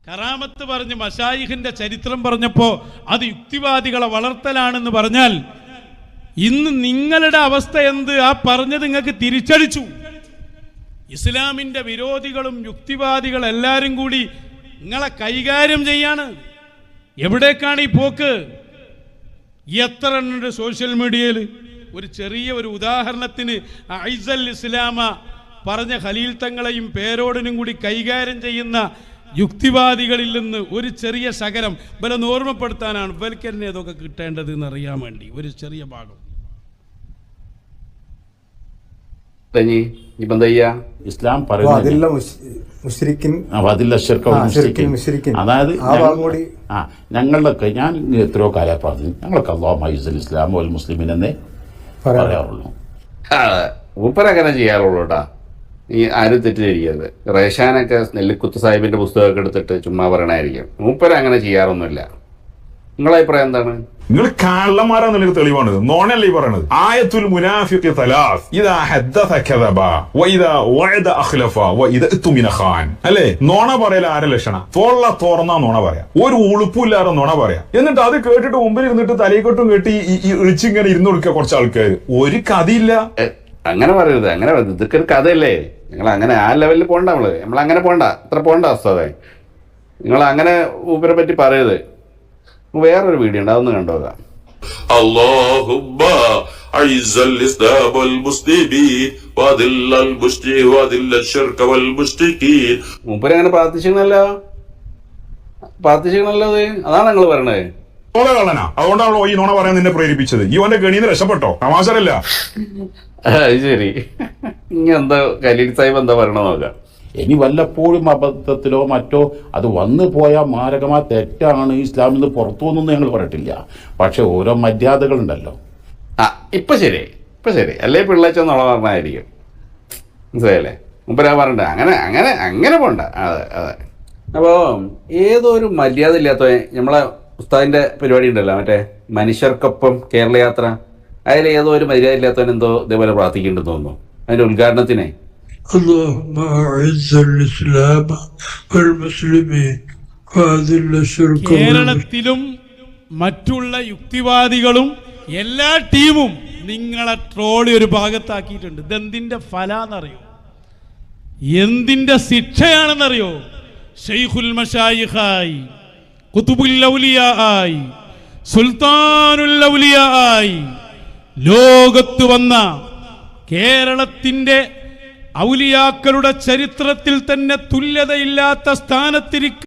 കറാമത്ത് പറഞ്ഞ് മശായിഖിന്റെ ചരിത്രം പറഞ്ഞപ്പോൾ അത് യുക്തിവാദികളെ വളർത്തലാണെന്ന് പറഞ്ഞാൽ ഇന്ന് നിങ്ങളുടെ അവസ്ഥ എന്ത്? ആ പറഞ്ഞത് നിങ്ങൾക്ക് തിരിച്ചടിച്ചു. ഇസ്ലാമിന്റെ വിരോധികളും യുക്തിവാദികളും എല്ലാവരും കൂടി നിങ്ങളെ കൈകാര്യം ചെയ്യാണ്. എവിടേക്കാണ് ഈ പോക്ക്? എത്ര എണ്ണുണ്ട് സോഷ്യൽ മീഡിയയിൽ? ഒരു ചെറിയ ഉദാഹരണത്തിന് ഐസൽ ഇസ്ലാമ പറഞ്ഞ ഖലീൽ തങ്ങളെയും പേരോടിനും കൂടി കൈകാര്യം ചെയ്യുന്ന യുക്തിവാദികളിൽ നിന്ന് ഒരു ചെറിയ ശകലം ബലം ഓർമ്മപ്പെടുത്താനാണ് ഇവർക്ക് തന്നെ ഇതൊക്കെ കിട്ടേണ്ടത് എന്നറിയാൻ വേണ്ടി ഒരു ചെറിയ ഭാഗം. ഇസ്ലാം അതായത് ഞങ്ങളൊക്കെ ഞാൻ എത്രയോ കാലം പറഞ്ഞു ഞങ്ങൾക്ക് അല്ലാഹു ഐസൽ ഇസ്ലാം വൽ മുസ്ലിമീൻ എന്നേ പറയാറുള്ളൂ. മൂപ്പരങ്ങനെ ചെയ്യാറുള്ളൂ കേട്ടാ. നീ ആരും തെറ്റിദ്ധരിക്കരുത്. റേഷാനൊക്കെ നെല്ലിക്കുത്ത് സാഹിബിന്റെ പുസ്തകമൊക്കെ എടുത്തിട്ട് ചുമ്മാ പറയണായിരിക്കും. മൂപ്പരങ്ങനെ ചെയ്യാറൊന്നുമില്ല. നിങ്ങളെ അഭിപ്രായം എന്താണ്? നിങ്ങൾ കള്ളന്മാരാന്ന് എനിക്ക് തെളിവാണ്. നോണല്ലേ ഈ പറയണത്? ആയത്തുൽ മുനാഫിഖി തലാസ് ഇദാ ഹദ്ദസ കദബ വഇദാ വഅദ അഖ്ലഫ വഇദാ തുമിന ഖാൻ. അല്ലേ? നോണ പറയല ആരെ ലക്ഷണ? തോള്ള തുറന്നാ നോണ പറയാ, ഒരു ഉളുപ്പില്ലാതെ നോണ പറയാ. എന്നിട്ട് അത് കേട്ടിട്ട് മുമ്പിൽ ഇരുന്നിട്ട് തലയിക്കൊട്ടും കെട്ടി ഇഴിച്ചിങ്ങനെ ഇരുന്ന് കൊടുക്കുക കുറച്ച് ആൾക്കാർ. ഒരു കഥയില്ല. അങ്ങനെ പറയരുത്, അങ്ങനെ ഇതൊക്കെ ഒരു കഥയല്ലേ. നിങ്ങൾ അങ്ങനെ ആ ലെവലിൽ പോണ്ട. നമ്മളങ്ങനെ പോണ്ട, അത്ര പോണ്ട അവസ്ഥ. നിങ്ങൾ അങ്ങനെ ഊപ്പരെ പറ്റി പറയരുത്. വേറൊരു വീഡിയോ ഉണ്ട്, അതൊന്ന് കണ്ടോക്കാം. اللهم أعز الإسلام والمسلمين وأذل الشرك والمشركين. മൂപ്പരങ്ങനെ പ്രാർത്ഥിച്ചിരുന്നല്ലോ. അതാണ് നിങ്ങൾ പറയണത്. അതുകൊണ്ടാണല്ലോ ഈ നോണ പറയാൻ നിന്നെ പ്രേരിപ്പിച്ചത്. ഈ ഓന്റെ ഗണിന്ന് രക്ഷപ്പെട്ടോ? തമാശല്ല. ശരി, ഇനി എന്താ ഖലീൽ സാഹിബ് എന്താ പറയണ നോക്കാം. ഇനി വല്ലപ്പോഴും അബദ്ധത്തിലോ മറ്റോ അത് വന്നു പോയാൽ മാരകമായ തെറ്റാണ്, ഇസ്ലാമിൽ നിന്ന് പുറത്തു വന്നൊന്നും ഞങ്ങൾ പറഞ്ഞിട്ടില്ല. പക്ഷെ ഓരോ മര്യാദകളുണ്ടല്ലോ. ഇപ്പൊ ശരി അല്ലേ? പിള്ളേച്ചെന്നുള്ള പറഞ്ഞായിരിക്കും. മനസ്സിലായല്ലേ? മുമ്പരാ പറഞ്ഞ അങ്ങനെ പോണ്ട. അതെ. അപ്പോ ഏതോ ഒരു മര്യാദ ഇല്ലാത്ത നമ്മളെ ഉസ്താദിന്റെ പരിപാടി ഉണ്ടല്ലോ, മറ്റേ മനുഷ്യർക്കൊപ്പം കേരള യാത്ര. അതിൽ ഏതോ ഒരു മര്യാദ ഇല്ലാത്തവൻ എന്തോ ഇതേപോലെ പ്രാർത്ഥിക്കേണ്ടെന്ന് തോന്നുന്നു. അതിന്റെ ഉദ്ഘാടനത്തിനെ اللهم أعز الإسلام والمسلمين وأذل الشرك. കേരളത്തിലും മറ്റുള്ള യുക്തിവാദികളും എല്ലാ ടീമും നിങ്ങളെ ട്രോളി ഒരു ഭാഗത്താക്കിയിട്ടുണ്ട്. ഇതെന്തിന്റെ ഫലാന്നറിയോ? എന്തിന്റെ ശിക്ഷയാണെന്നറിയോ? ശൈഖുൽ മശായിഖായി, ഖുതുബുൽ ഔലിയായി, സുൽത്താനുൽ ഔലിയായി ലോകത്ത് വന്ന കേരളത്തിന്റെ ഔലിയാക്കളുടെ ചരിത്രത്തിൽ തന്നെ തുല്യതയില്ലാത്ത സ്ഥാനത്തിരിക്കും